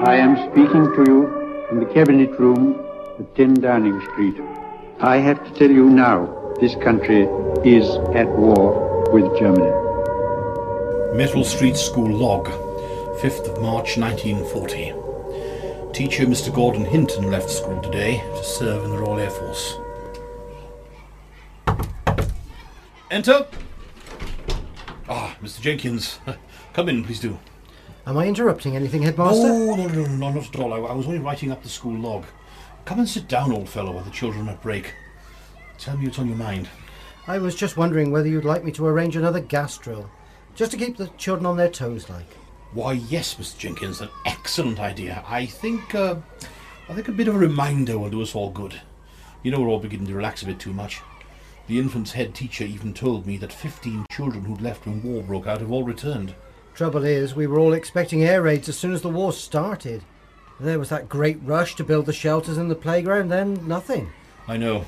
I am speaking to you from the Cabinet Room at 10 Downing Street. I have to tell you now, this country is at war with Germany. Metal Street School Log, 5th of March 1940. Teacher Mr. Gordon Hinton left school today to serve in the Royal Air Force. Enter! Mr. Jenkins. Come in, please do. Am I interrupting anything, Headmaster? Oh, no, not at all. I was only writing up the school log. Come and sit down, old fellow, while the children are at break. Tell me what's on your mind. I was just wondering whether you'd like me to arrange another gas drill, just to keep the children on their toes, like. Why, yes, Mr. Jenkins, an excellent idea. I think a bit of a reminder will do us all good. You know, we're all beginning to relax a bit too much. The infant's head teacher even told me that 15 children who'd left when war broke out have all returned. Trouble is, we were all expecting air raids as soon as the war started. There was that great rush to build the shelters in the playground, then nothing. I know.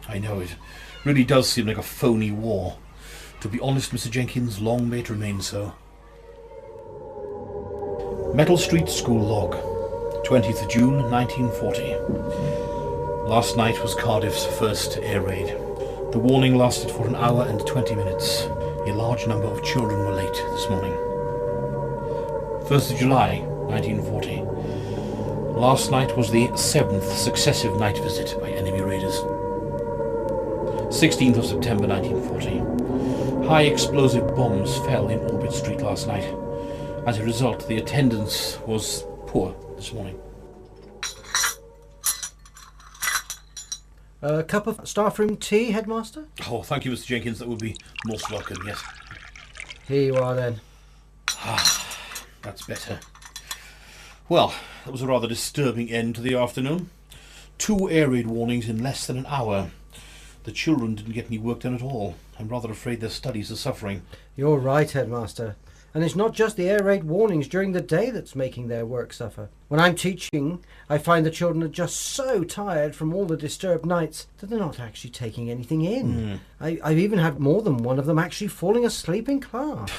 It really does seem like a phony war. To be honest, Mr. Jenkins, long may it remain so. Metal Street School Log, 20th of June, 1940. Last night was Cardiff's first air raid. The warning lasted for an hour and 20 minutes. A large number of children were late this morning. 1st of July, 1940. Last night was the 7th successive night visit by enemy raiders. 16th of September, 1940. High explosive bombs fell in Orbit Street last night. As a result, the attendance was poor this morning. A cup of staff room tea, Headmaster? Oh, thank you, Mr. Jenkins. That would be most welcome, yes. Here you are, then. That's better. Well, that was a rather disturbing end to the afternoon. 2 air raid warnings in less than an hour. The children didn't get any work done at all. I'm rather afraid their studies are suffering. You're right, Headmaster. And it's not just the air raid warnings during the day that's making their work suffer. When I'm teaching, I find the children are just so tired from all the disturbed nights that they're not actually taking anything in. I've even had more than one of them actually falling asleep in class.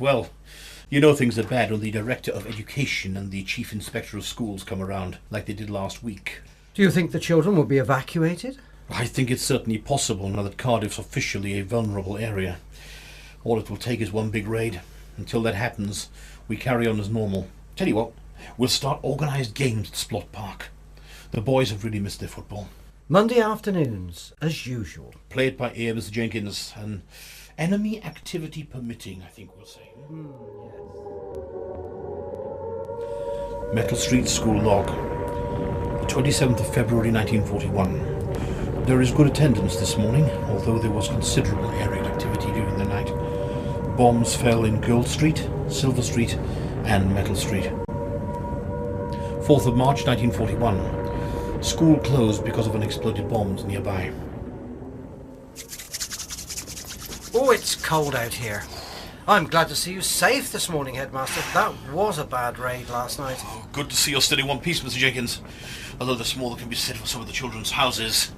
Well, you know things are bad when the Director of Education and the Chief Inspector of Schools come around, like they did last week. Do you think the children will be evacuated? I think it's certainly possible now that Cardiff's officially a vulnerable area. All it will take is one big raid. Until that happens, we carry on as normal. Tell you what, we'll start organised games at Splott Park. The boys have really missed their football. Monday afternoons, as usual. Play it by ear, Mr. Jenkins, and enemy activity permitting, I think we'll say. Yes. Metal Street School Log, the 27th of February 1941. There is good attendance this morning, although there was considerable air raid activity during the night. Bombs fell in Gold Street, Silver Street and Metal Street. 4th of March 1941. School closed because of unexploded bombs nearby. Oh, it's cold out here. I'm glad to see you safe this morning, Headmaster. That was a bad raid last night. Oh, good to see you're still in one piece, Mr. Jenkins. Although there's more that can be said for some of the children's houses.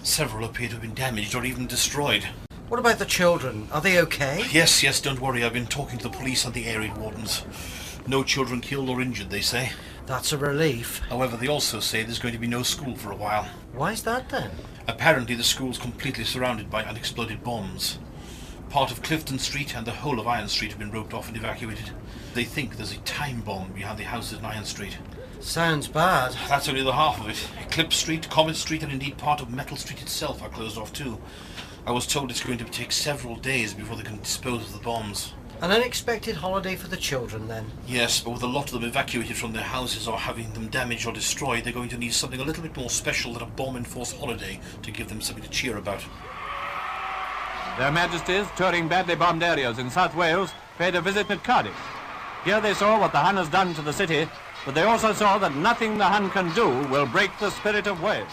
Several appear to have been damaged or even destroyed. What about the children? Are they okay? Yes, don't worry. I've been talking to the police and the air raid wardens. No children killed or injured, they say. That's a relief. However, they also say there's going to be no school for a while. Why's that then? Apparently the school's completely surrounded by unexploded bombs. Part of Clifton Street and the whole of Iron Street have been roped off and evacuated. They think there's a time bomb behind the houses in Iron Street. Sounds bad. That's only the half of it. Eclipse Street, Comet Street and indeed part of Metal Street itself are closed off too. I was told it's going to take several days before they can dispose of the bombs. An unexpected holiday for the children, then? Yes, but with a lot of them evacuated from their houses or having them damaged or destroyed, they're going to need something a little bit more special than a bomb-enforced holiday to give them something to cheer about. Their Majesties, touring badly bombed areas in South Wales, paid a visit at Cardiff. Here they saw what the Hun has done to the city, but they also saw that nothing the Hun can do will break the spirit of Wales.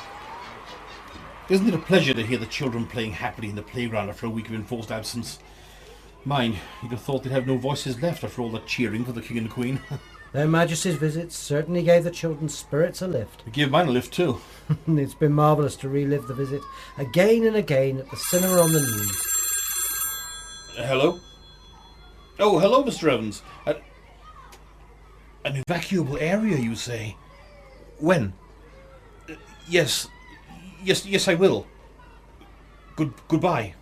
Isn't it a pleasure to hear the children playing happily in the playground after a week of enforced absence? Mind, you'd have thought they'd have no voices left after all that cheering for the King and Queen. Their Majesty's visit certainly gave the children's spirits a lift. It gave mine a lift too. It's been marvellous to relive the visit again and again at the cinema on the news. Hello? Oh, hello, Mr. Evans. An evacuable area, you say? When? Yes, I will. Goodbye.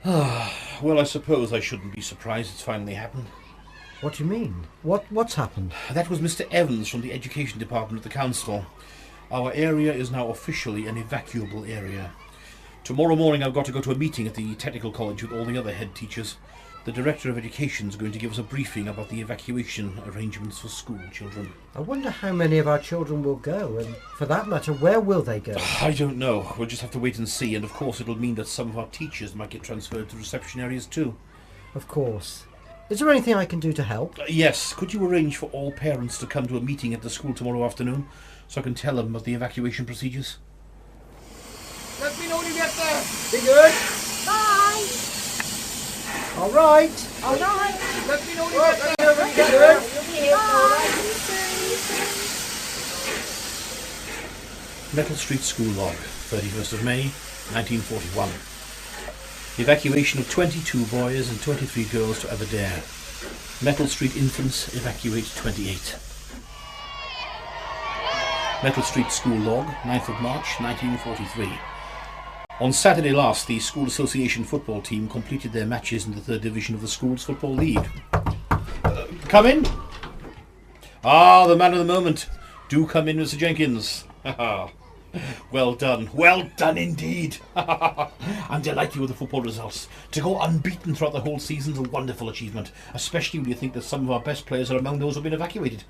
Well, I suppose I shouldn't be surprised it's finally happened. What do you mean? What's happened? That was Mr. Evans from the Education Department of the Council. Our area is now officially an evacuable area. Tomorrow morning I've got to go to a meeting at the Technical College with all the other head teachers. The Director of Education is going to give us a briefing about the evacuation arrangements for school children. I wonder how many of our children will go, and for that matter, where will they go? I don't know. We'll just have to wait and see, and of course it'll mean that some of our teachers might get transferred to reception areas too. Of course. Is there anything I can do to help? Yes. Could you arrange for all parents to come to a meeting at the school tomorrow afternoon so I can tell them about the evacuation procedures? Let me know when you get there. Be good. Bye. All right. All right. Let me know when you get there. Bye. Metal Street School Log, 31st of May, 1941. Evacuation of 22 boys and 23 girls to Aberdare. Metal Street infants evacuate 28. Metal Street School Log, 9th of March, 1943. On Saturday last, the School Association football team completed their matches in the 3rd Division of the Schools Football League. Come in! Ah, the man of the moment. Do come in, Mr. Jenkins. Well done indeed. I'm delighted with the football results. To go unbeaten throughout the whole season is a wonderful achievement, especially when you think that some of our best players are among those who have been evacuated.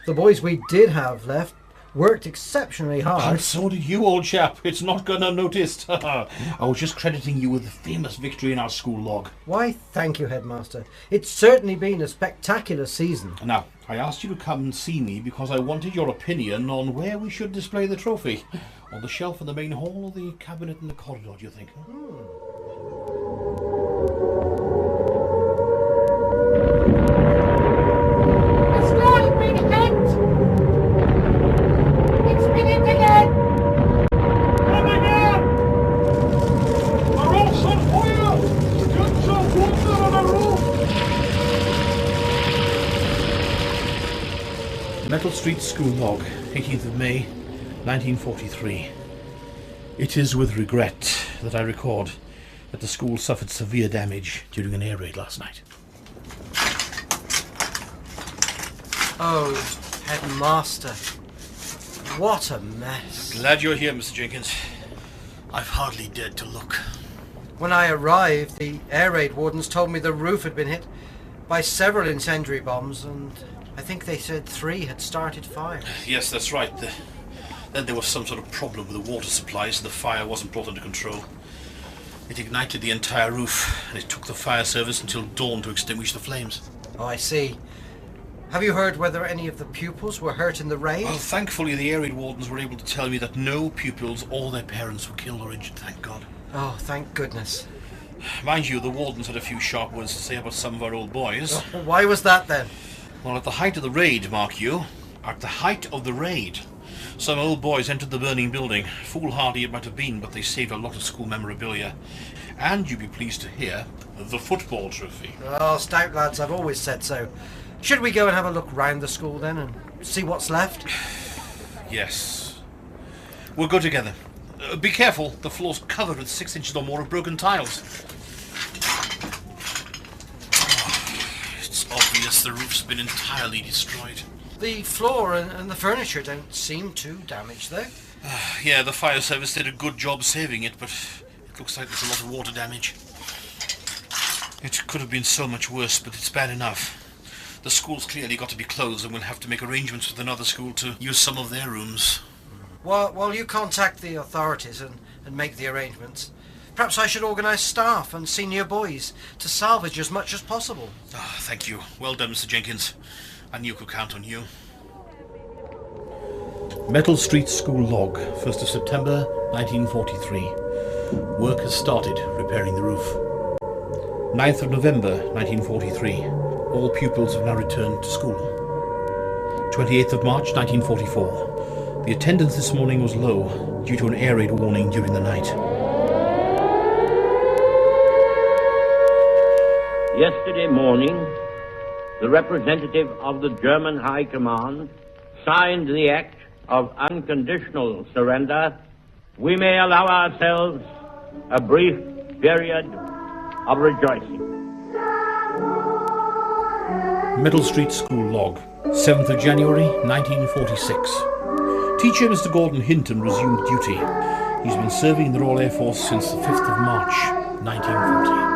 The boys we did have left worked exceptionally And hard. so did you, old chap. It's not gone unnoticed. I was just crediting you with the famous victory in our school log. Why, thank you, Headmaster. It's certainly been a spectacular season. Now, I asked you to come and see me because I wanted your opinion on where we should display the trophy. On the shelf in the main hall or the cabinet in the corridor, do you think? It's not been hit. It's been hit again. And again! The roof's on fire! Guns are wonder on the roof! Metal Street School Log, 18th of May, 1943. It is with regret that I record that the school suffered severe damage during an air raid last night. Oh, Headmaster. What a mess. Glad you're here, Mr. Jenkins. I've hardly dared to look. When I arrived, the air raid wardens told me the roof had been hit by several incendiary bombs, and I think they said 3 had started fire. Yes, that's right. Then there was some sort of problem with the water supplies and the fire wasn't brought under control. It ignited the entire roof, and it took the fire service until dawn to extinguish the flames. Oh, I see. Have you heard whether any of the pupils were hurt in the raid? Well, thankfully the air raid wardens were able to tell me that no pupils or their parents were killed or injured, thank God. Oh, thank goodness. Mind you, the wardens had a few sharp words to say about some of our old boys. Oh, why was that then? Well, at the height of the raid, mark you, at the height of the raid, some old boys entered the burning building. Foolhardy it might have been, but they saved a lot of school memorabilia. And you'd be pleased to hear, the football trophy. Oh, stout lads, I've always said so. Should we go and have a look round the school then and see what's left? Yes. We'll go together. Be careful, the floor's covered with 6 inches or more of broken tiles. It's obvious the roof's been entirely destroyed. The floor and the furniture don't seem too damaged, though. Yeah, the fire service did a good job saving it, but it looks like there's a lot of water damage. It could have been so much worse, but it's bad enough. The school's clearly got to be closed, and we'll have to make arrangements with another school to use some of their rooms. While you contact the authorities and make the arrangements, perhaps I should organise staff and senior boys to salvage as much as possible. Ah, thank you. Well done, Mr. Jenkins. I knew I could count on you. Metal Street School Log, 1st of September, 1943. Work has started repairing the roof. 9th of November, 1943. All pupils have now returned to school. 28th of March, 1944. The attendance this morning was low due to an air raid warning during the night. Yesterday morning, the representative of the German High Command, signed the act of unconditional surrender, we may allow ourselves a brief period of rejoicing. Middle Street School Log, 7th of January 1946. Teacher Mr. Gordon Hinton resumed duty. He's been serving in the Royal Air Force since the 5th of March 1940.